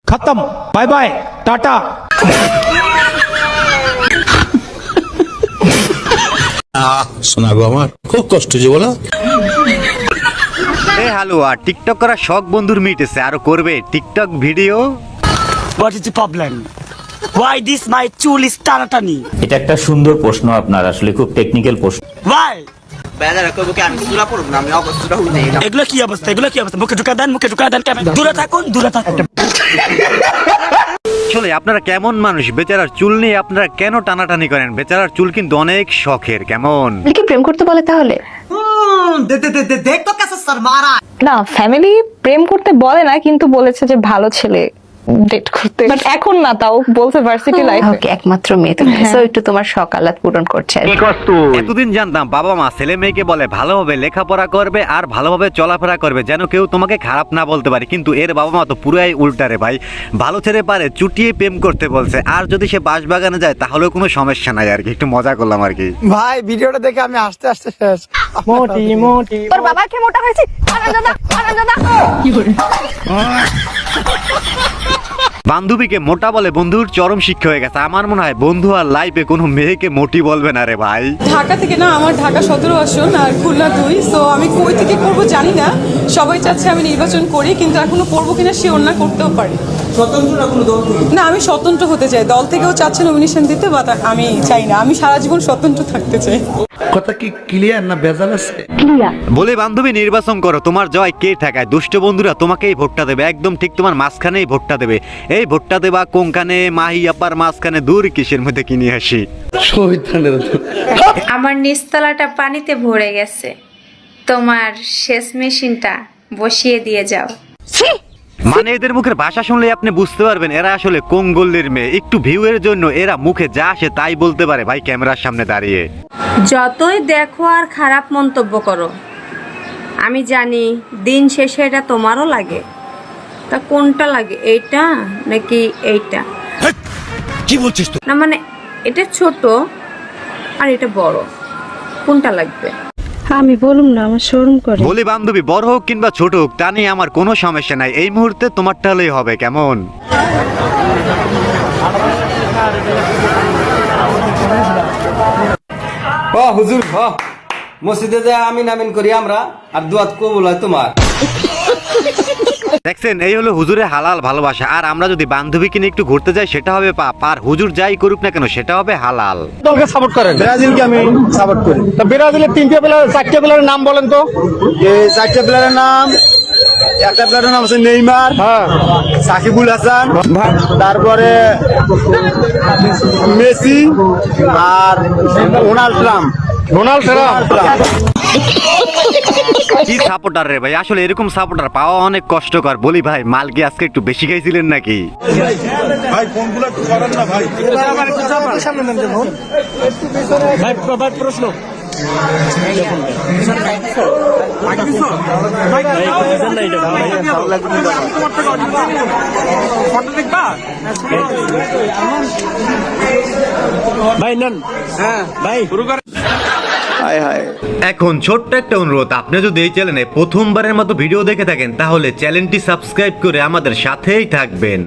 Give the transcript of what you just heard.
खत्म, bye bye, Tata. শোনা গো আমার খুব কষ্ট যে বলো। এ হালুয়া টিকটক করা শখ বন্ধুর মিটেছে আর করবে TikTok video. What is the problem? Why this my চুল is টানাটানি? এটা একটা সুন্দর প্রশ্ন আপনার, আসলে খুব টেকনিক্যাল প্রশ্ন। Why? এগুলো কি অবস্থা? মুখে ঢুকা দেন দূরে থাকুন। আসলে আপনারা কেমন মানুষ? বেচারার চুল নিয়ে আপনারা কেন টানাটানি করেন? বেচারার চুল কিন্তু অনেক শখের। কেমন কি প্রেম করতে বলে তাহলে? না, ফ্যামিলি প্রেম করতে বলে না, কিন্তু বলেছে যে ভালো ছেলে ডেট করতে। বাট এখন না, তাও বলছে ভার্সিটি লাইফে। ওকে, একমাত্র মেয়ে তুমি, সো একটু তোমার শখ আহ্লাদ পূরণ করছে। এতদিন জানতাম বাবা মা ছেলে মেয়েকে বলে ভালোভাবে লেখাপড়া করবে আর ভালোভাবে চলাফেরা করবে, যেন কেউ তোমাকে খারাপ না বলতে পারে। কিন্তু এর বাবা মা তো পুরাই উল্টারে ভাই। ভালো ছেলে পারে চুটিয়ে প্রেম করতে বলছে, আর যদি সে বাঁশবাগানে যায় তাহলেও কোনো সমস্যা নাই আর কি। একটু মজা করলাম আর কি। ভাই ভিডিওটা দেখে আমি হাসতে শেষ। মোটি তোর বাবা কি মোটা হয়েছে? বান্ধবীকে মোটা বলে বন্ধুর চরম শিক্ষা হয়ে গেছে। আমার মনে হয় বন্ধু আর লাইফে কোনো মেয়েকে মোটি বলবে না রে ভাই। ঢাকা থেকে না, আমার ঢাকা 17 আসন আর খুলনা 2, সো আমি কই থেকে করব জানি না। সবাই চাচ্ছে আমি নির্বাচন করি, কিন্তু এখনো করবো কিনা সে অন্য করতেও পারি। না, আমি স্বতন্ত্র হতে চাই। দল থেকেও চাচ্ছে নমিনেশন দিতে, বাট আমি চাই না। আমি সারা জীবন স্বতন্ত্র থাকতে চাই। কথা কি ক্লিয়ার না ভেজাল আছে? বলে বান্ধবী নির্বাচন করো, তোমার জয় কে ঠেকায়? দুষ্ট বন্ধুরা তোমাকেই ভোটটা দেবে, একদম ঠিক তোমার মাঝখানেই ভোটটা দেবে। এই ভোটটা দেবা কোনখানে? মাহি আপার মাঝখানে। দূর কিসের মধ্যে কিনে আসি। আমার নিচতলাটা পানিতে ভরে গেছে, তোমার শেষ মেশিনটা বসিয়ে দিয়ে যাও। মানে এদের মুখের ভাষা শুনলে আপনি বুঝতে পারবেন এরা আসলে কোন গল্লির মেয়ে। একটু ভিউ এর জন্য এরা মুখে যা আসে তাই বলতে পারে ভাই ক্যামেরার সামনে দাঁড়িয়ে। যতই দেখো আর খারাপ মন্তব্য করো, আমি জানি দিন শেষে এটা তোমারও লাগে। তা কোনটা লাগে, এইটা নাকি এইটা? কি বলছিস তুই? না মানে এটা ছোট আর এটা বড়, কোনটা লাগবে? আমি বলুম না, আমার শরম করে। বলি বান্ধবী বড় হোক কিংবা ছোট হোক তা নিয়ে আমার কোনো সমস্যা নাই। এই মুহূর্তে তোমারটা হলেই হবে। কেমন? ও হুজুর, মসজিদে যে আমিন আমিন করি আমরা, আর দুয়াত কবুল হয় তোমার। দেখছেন, এই হলো হুজুরের হালাল ভালোবাসা। আর আমরা যদি বান্ধবীকে নিয়ে একটু ঘুরতে যাই সেটা হবে পাপ, আর হুজুর যাই করুক না কেন সেটা হবে হালাল। দলকে সাপোর্ট করেন? ব্রাজিলকে আমি সাপোর্ট করি। তো ব্রাজিলের 3টে প্লেয়ার 4টে প্লেয়ারের নাম বলেন তো। এই 4টে প্লেয়ারের নাম, একটা প্লেয়ারের নাম আছে নেইমার, হ্যাঁ, সাকিবুল হাসান, তারপরে মেসি আর ডোনাল্ড ট্রাম্প। কি সাপোর্টার রে ভাই, আসলে এরকম সাপোর্টার পাওয়া অনেক কষ্টকর। বলি ভাই মাল কি আজকে একটু বেশি খাইছিলেন নাকি? ভাই ফোনগুলো একটু সরান না ভাই। ভাই প্রশ্ন ভাই নেন। হ্যাঁ ভাই শুরু করেন। এখন ছোট্ট একটা অনুরোধ, আপনি যদি এই চ্যানেলে প্রথমবারের মতো ভিডিও দেখে থাকেন তাহলে চ্যানেলটি সাবস্ক্রাইব করে আমাদের সাথেই থাকবেন।